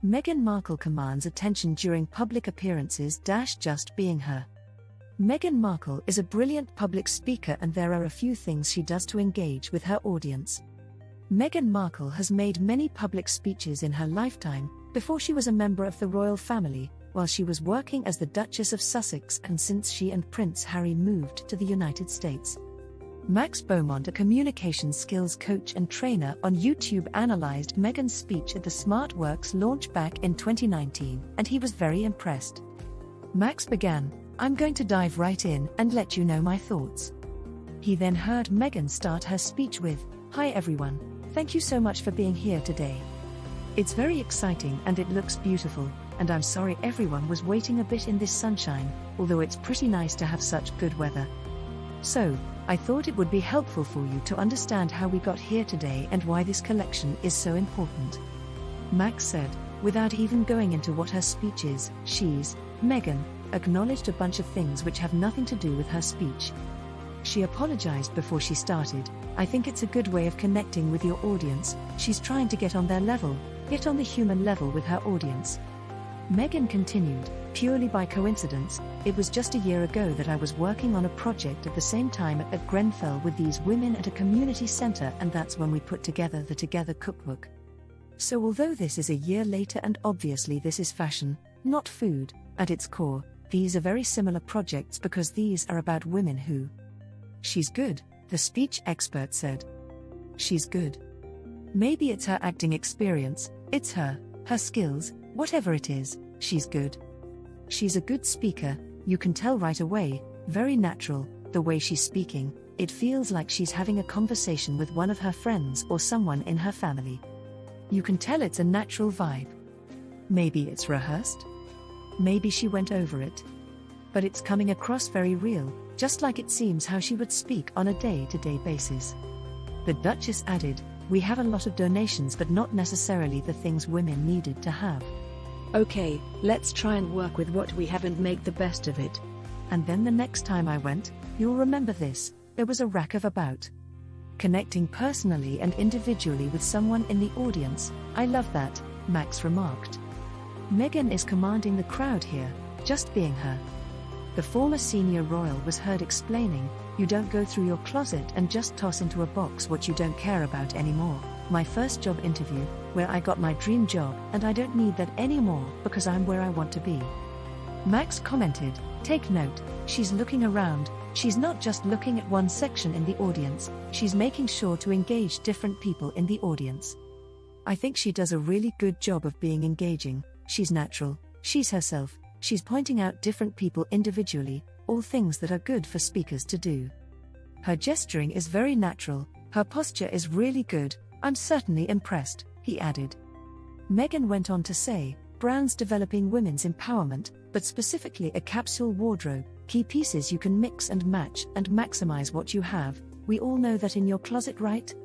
Meghan Markle commands attention during public appearances. Just being her. Meghan Markle is a brilliant public speaker, and there are a few things she does to engage with her audience. Meghan Markle has made many public speeches in her lifetime, before she was a member of the royal family, while she was working as the Duchess of Sussex, and since she and Prince Harry moved to the United States. Max Beaumont, a communication skills coach and trainer on YouTube, analyzed Meghan's speech at the SmartWorks launch back in 2019, and he was very impressed. Max began, "I'm going to dive right in and let you know my thoughts." He then heard Meghan start her speech with, "Hi everyone, thank you so much for being here today. It's very exciting and it looks beautiful, and I'm sorry everyone was waiting a bit in this sunshine, although it's pretty nice to have such good weather. So, I thought it would be helpful for you to understand how we got here today and why this collection is so important." Max said, without even going into what her speech is. Meghan acknowledged a bunch of things which have nothing to do with her speech. She apologized before she started. "I think it's a good way of connecting with your audience. She's trying to get on their level, get on the human level with her audience." Meghan continued, "Purely by coincidence, it was just a year ago that I was working on a project at the same time at Grenfell with these women at a community center, and that's when we put together the Together cookbook. So although this is a year later and obviously this is fashion, not food, at its core, these are very similar projects because these are about women who..." "She's good," the speech expert said. "She's good. Maybe it's her acting experience, it's her skills, whatever it is, she's good. She's a good speaker, you can tell right away, very natural, the way she's speaking, it feels like she's having a conversation with one of her friends or someone in her family. You can tell it's a natural vibe. Maybe it's rehearsed? Maybe she went over it. But it's coming across very real, just like it seems how she would speak on a day-to-day basis." The Duchess added, "We have a lot of donations but not necessarily the things women needed to have. Okay, let's try and work with what we have and make the best of it. And then the next time I went, you'll remember this, there was a rack of about connecting personally and individually with someone in the audience. I love that," Max remarked. Meghan is commanding the crowd here, just being her. The former senior royal was heard explaining, "You don't go through your closet and just toss into a box what you don't care about anymore. My first job interview, where I got my dream job, and I don't need that anymore because I'm where I want to be." Max commented, "Take note, she's looking around, she's not just looking at one section in the audience, she's making sure to engage different people in the audience. I think she does a really good job of being engaging, she's natural, she's herself, she's pointing out different people individually, all things that are good for speakers to do. Her gesturing is very natural, her posture is really good, I'm certainly impressed," he added. Meghan went on to say, "Brands developing women's empowerment, but specifically a capsule wardrobe, key pieces you can mix and match and maximize what you have. We all know that in your closet, right?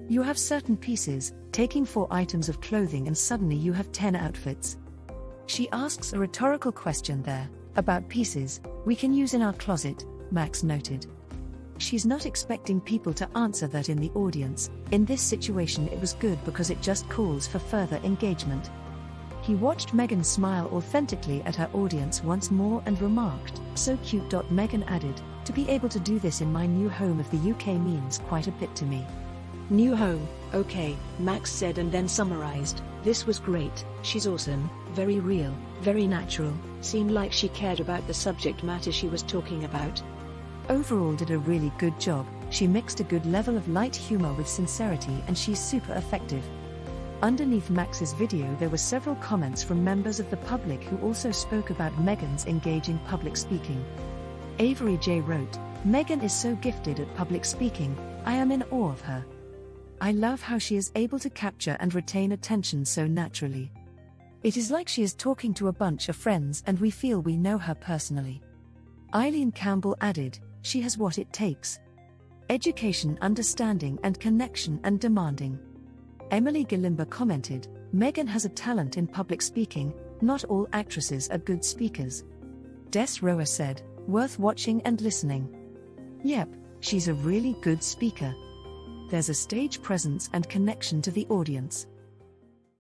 You have certain pieces, taking 4 items of clothing and suddenly you have 10 outfits." She asks a rhetorical question there, about pieces we can use in our closet, Max noted. She's not expecting people to answer that in the audience. In this situation it was good because it just calls for further engagement. He watched Meghan smile authentically at her audience once more and remarked, "So cute." Meghan added, "To be able to do this in my new home of the UK means quite a bit to me." "New home, okay," Max said and then summarized, "This was great, she's awesome, very real, very natural, seemed like she cared about the subject matter she was talking about. Overall did a really good job, she mixed a good level of light humor with sincerity and she's super effective." Underneath Max's video there were several comments from members of the public who also spoke about Meghan's engaging public speaking. Avery J. wrote, "Meghan is so gifted at public speaking, I am in awe of her. I love how she is able to capture and retain attention so naturally. It is like she is talking to a bunch of friends and we feel we know her personally." Eileen Campbell added, "She has what it takes. Education, understanding and connection and demanding." Emily Galimba commented, "Meghan has a talent in public speaking, not all actresses are good speakers." Des Roa said, "Worth watching and listening. Yep, she's a really good speaker. There's a stage presence and connection to the audience."